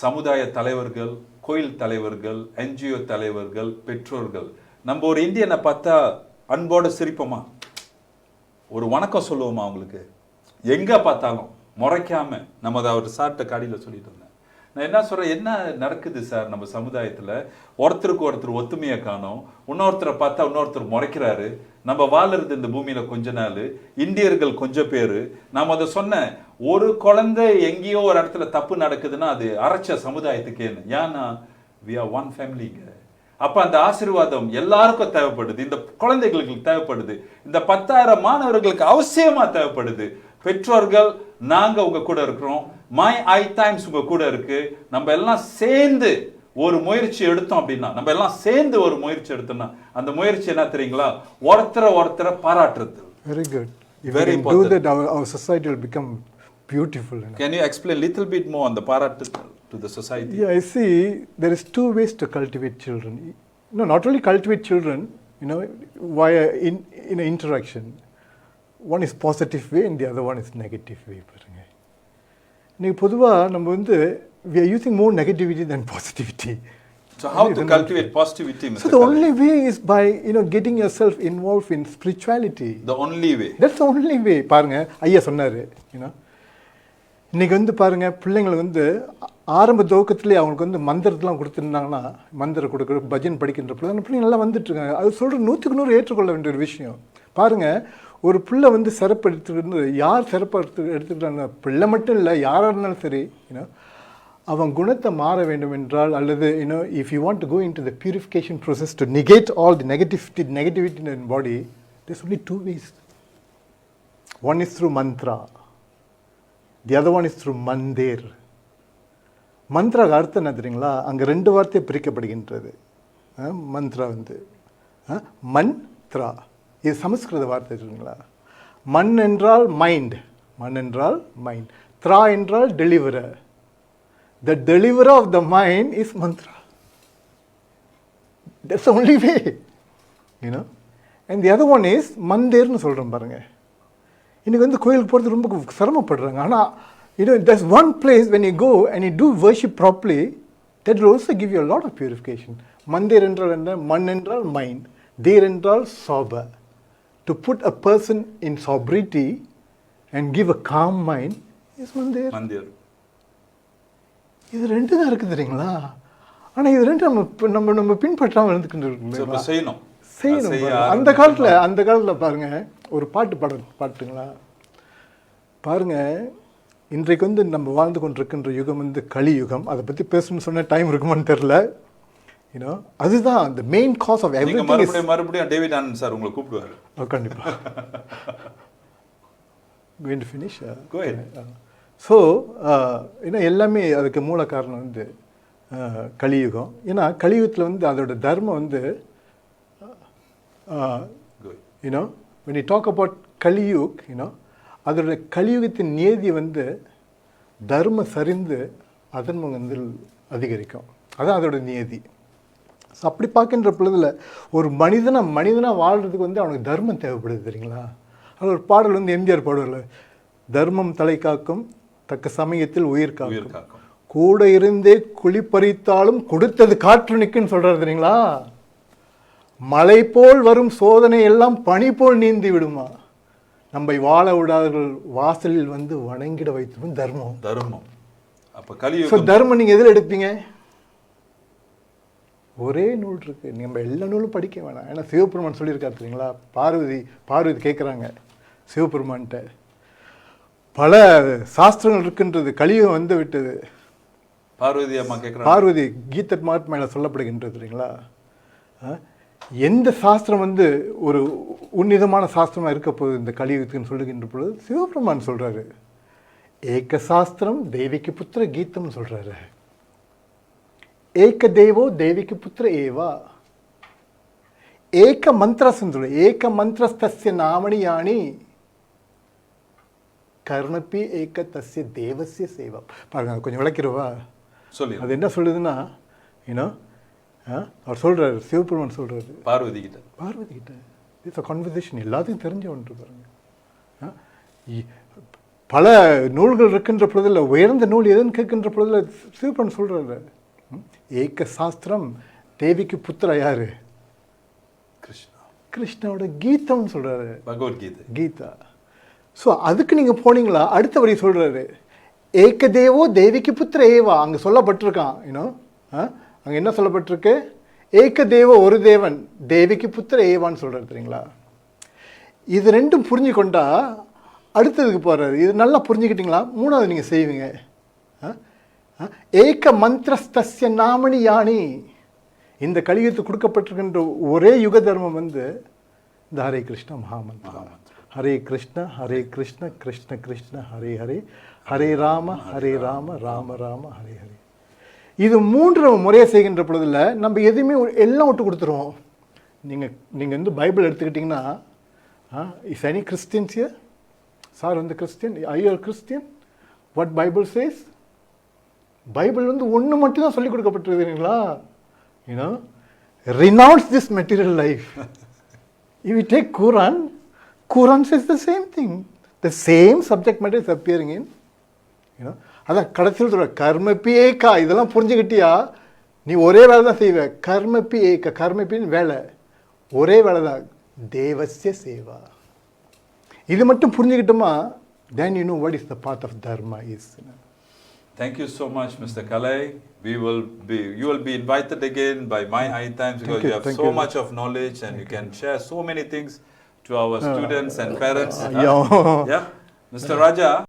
சமுதாய தலைவர்கள், கோயில் தலைவர்கள், என்ஜிஓ தலைவர்கள், பெற்றோர்கள், நம்ம ஒரு இந்தியனை பார்த்தா அன்போட சிரிப்போமா, ஒரு வணக்கம் சொல்லுவோமா அவங்களுக்கு? எங்க பார்த்தாலும் முறைக்காம. நம்ம அதை அவர் சார்ட்ட காடியில் சொல்லிட்டு இருந்தேன். நான் என்ன சொல்றேன், என்ன நடக்குது சார் நம்ம சமுதாயத்தில்? ஒருத்தருக்கு ஒருத்தர் ஒத்துமையை காணோம். இன்னொருத்தரை பார்த்தா இன்னொருத்தர் முறைக்கிறாரு. நம்ம வாழறது இந்த பூமியில கொஞ்ச நாள், இந்தியர்கள் கொஞ்சம் பேரு. நாம் அதை சொன்ன ஒரு குழந்தை எங்கேயோ ஒரு இடத்துல தப்பு நடக்குதுன்னா அது அரைச்ச சமுதாயத்துக்கேன்னு. ஏன்னா we are one ஃபேமிலிங்க. அப்ப அந்த ஆசீர்வாதம் எல்லாருக்கும் தேவைப்படுது, இந்த குழந்தைகளுக்கு தேவைப்படுது, இந்த 10,000 மாணவர்களுக்கு அவசியமா தேவைப்படுது. பெற்றோர்கள் நாங்க உங்க கூட இருக்கிறோம், மை ஐ டைம்ஸ் உங்க கூட இருக்கு. நம்ம எல்லாம் சேர்ந்து ஒரு முயற்சி எடுத்தோம் அப்படின்னா, நம்ம எல்லாம் சேர்ந்து ஒரு முயற்சி எடுத்தோம்னா அந்த முயற்சி என்ன தெரியுங்களா? ஒருத்தரை பாராட்டுறது. Very good. If very we do that, our society will become beautiful. Can you explain little bit more on the parattu to the society? Yeah, I see there is two ways to cultivate children. No, not only cultivate children, via in interaction. One is positive way and the other one is negative way. பாருங்க, இன்னைக்கு பொதுவாக நம்ம வந்து we are using more negativity than positivity. So how to cultivate positivity, Mr. So the only way is by getting yourself involved in spirituality. The only way. That's the only way. பாருங்க, ஐயா சொன்னாரு, இன்னைக்கு வந்து பாருங்க, பிள்ளைங்களுக்கு வந்து ஆரம்ப துவக்கத்திலே அவங்களுக்கு வந்து மந்திரத்தெலாம் கொடுத்துருந்தாங்கன்னா, மந்திரம் கொடுக்குற பஜன் படிக்கின்ற பிள்ளைங்க நல்லா வந்துட்டு இருக்காங்க. அது சொல்கிற 100க்கு 100 ஏற்றுக்கொள்ள வேண்டிய ஒரு விஷயம். பாருங்க, ஒரு பிள்ளை வந்து சிறப்பு எடுத்துக்கிட்டு, யார் சிறப்பு எடுத்துக்கிட்டாங்க, பிள்ளை மட்டும் இல்லை, யாராக இருந்தாலும் சரி, அவன் குணத்தை மாற வேண்டும் என்றால், அல்லது if you want to go into the purification process to negate all the negativity in the body, there's only two ways. One is through mantra, the other one is through mandir. Mantra அர்த்தம் என்ன தெரியுங்களா? அங்கே 2 வார்த்தை பிரிக்கப்படுகின்றது. மந்த்ரா வந்து மந்த்ரா, இது சமஸ்கிருத வார்த்தை இருக்குங்களா? மண் என்றால் மைண்ட், மண் என்றால் மைண்ட், த்ரா என்றால் deliverer. The deliverer of the mind is mantra. That's the only way, And the other one is மந்தேர்னு சொல்கிறோம் பாருங்க. இன்னைக்கு வந்து கோயிலுக்கு போகிறது ரொம்ப சிரமப்படுறாங்க. ஆனால் there's one place when you go and you do worship properly, that will also give you a lot of purification. மந்தேர் என்றால் என்ன? மண் என்றால் மைண்ட், தேர் என்றால் sober. To put a person in sobriety and give a calm mind is mandir. Mandir. இது 2 தான் இருக்குது தெரியுங்களா? ஆனால் இது 2 நம்ம பின்பற்றாமல் இருந்துக்கிட்டு இருக்கோம். செய்யணும். அந்த காலத்தில் பாருங்க, ஒரு பாட்டுங்களா பாருங்க. இன்றைக்கு வந்து நம்ம வாழ்ந்து கொண்டிருக்கின்ற யுகம் வந்து கலியுகம். அதை பற்றி பேசணும்னு சொன்ன டைம் இருக்குமான்னு தெரியல. அதுதான் the main cause of everything. மறுபடியும் டேவிட் ஆனந்த் சார் உங்களை கூப்பிடுவாரு. கண்டிப்பா. Going to finish? Go ahead. So எல்லாமே அதுக்கு மூல காரணம் வந்து கலியுகம். ஏன்னா கலியுகத்தில் வந்து அதோட தர்மம் வந்து when you talk about Kalyug, அதோட கலியுகத்தின் நியதி வந்து தர்மம் சரிந்து அதர்மம் வந்து அதிகரிக்கும். அதான் அதோட நியதி. ஸோ அப்படி பார்க்கின்ற பொழுதுல ஒரு மனிதனாக வாழ்கிறதுக்கு வந்து அவனுக்கு தர்மம் தேவைப்படுது தெரியுங்களா? அது ஒரு பாடல் வந்து எம்ஜிஆர் பாடல், தர்மம் தலை காக்கும், தக்க சமயத்தில் உயிர் காக்கும், கூட இருந்தே குளிப்பறித்தாலும் கொடுத்தது காற்று நிற்குன்னு சொல்கிறார் தெரியுங்களா? மழை போல் வரும் சோதனை எல்லாம் பனி போல் நீந்தி விடுமா, நம்மை வாழ விடாதவர்கள் வாசலில் வந்து வணங்கிட வைத்திருக்கும் தர்மம். அப்போ கலியுகம் தர்மம் நீங்கள் எதில் எடுப்பீங்க? ஒரே நூல் இருக்கு, நம்ம எல்லா நூலும் படிக்க வேணாம். ஏன்னா சிவபெருமான் சொல்லியிருக்காரு தெரியுங்களா? பார்வதி கேட்குறாங்க சிவபெருமான்கிட்ட, பல சாஸ்திரங்கள் இருக்கின்றது, கலியுகம் வந்து விட்டது. பார்வதி அம்மா கேட்குறாங்க, பார்வதி கீதத் மகாத்மையில சொல்லப்படுகின்றது தெரியுங்களா? எந்த சாஸ்திரம் வந்து ஒரு உன்னதமான சாஸ்திரமாக இருக்க போகுது இந்த கலியுகத்துக்குன்னு சொல்லுகின்ற பொழுது சிவபெருமான் சொல்கிறாரு, ஏக சாஸ்திரம் தேவிக்கு புத்திர கீதம்னு சொல்கிறாரு. ஏக தேவோ தேவிக்கு புத்திர ஏவா, ஏக மந்திரஸ்து, ஏக மந்திரஸ்தஸ்ய நாமணி யானி கர்ணப்பி ஏக தஸ்ய தேவஸ்ய சேவா. பாருங்க, கொஞ்சம் விளக்கிறவா சொல்லி. அது என்ன சொல்லுதுன்னா, அவர் சொல்கிறார், சிவபெருமான் சொல்கிறாரு பார்வதி கிட்ட இட்ஸ் அ கான்வர்சேஷன், எல்லாத்துக்கும் தெரிஞ்ச ஒன்று பாருங்க. பல நூல்கள் இருக்கின்ற பொழுதில் உயர்ந்த நூல் எதுன்னு கேட்கின்ற பொழுதில் சிவபெருமான் சொல்கிறாரு, ஏக சாஸ்திரம் தேவிக்கு புத்திர யாரு? கிருஷ்ணா. கிருஷ்ணாவோட கீதம்னு சொல்கிறாரு, பகவத்கீதை. கீதா. ஸோ அதுக்கு நீங்கள் போனீங்களா, அடுத்த வரி சொல்கிறாரு, ஏக தேவோ தேவிக்கு புத்திர ஏவா. அங்கே சொல்லப்பட்டிருக்கான், அங்கே என்ன சொல்லப்பட்டிருக்கு? ஏக தேவ ஒரு தேவன், தேவிக்கு புத்திர ஏவான்னு சொல்கிறார் தெரியுங்களா? இது ரெண்டும் புரிஞ்சு கொண்டா அடுத்ததுக்கு போகிறாரு. இது நல்லா புரிஞ்சுக்கிட்டீங்களா? மூணாவது நீங்கள் செய்வீங்க. ஏக மந்திரஸ்தஸ்ய நாமணி யானி. இந்த கலியுகத்துக்கு கொடுக்கப்பட்டிருக்கின்ற ஒரே யுக தர்மம் வந்து இந்த ஹரே கிருஷ்ண மகாமந்திரம். ஹரே கிருஷ்ண ஹரே கிருஷ்ண கிருஷ்ண கிருஷ்ண ஹரே ஹரே, ஹரே ராம ராம ராம ஹரே ஹரே. இது மூன்று முறையை செய்கின்ற பொழுதுல நம்ம எதுவுமே எல்லாம் விட்டு கொடுத்துருவோம். நீங்கள் வந்து பைபிள் எடுத்துக்கிட்டிங்கன்னா, is any Christians here? Sir வந்து Christian, I are Christian, what Bible says? Bible வந்து ஒன்று மட்டும் தான் சொல்லிக் கொடுக்கப்பட்டிருக்கிறீங்களா? renounce this material life. If you take Quran says the same thing. The same subject matter is appearing in, அதான் கடைசியில் சொல்ற கர்மப்பி ஏகா. இதெல்லாம் புரிஞ்சுக்கிட்டியா நீ ஒரே வேலை தான் செய்வ. கர்மப்பி ஏகா, கர்மப்பின்னு வேலை, ஒரே வேலை தான், தேவஸ்ய சேவா. இது மட்டும் புரிஞ்சுக்கிட்டோமா, then you know what is the path of dharma is. Thank you so much, Mr. Kalai. You will be invited again by My High Times, because you have so much of knowledge and you can share so many things to our students and parents. Yeah. Yeah, Mr. Raja.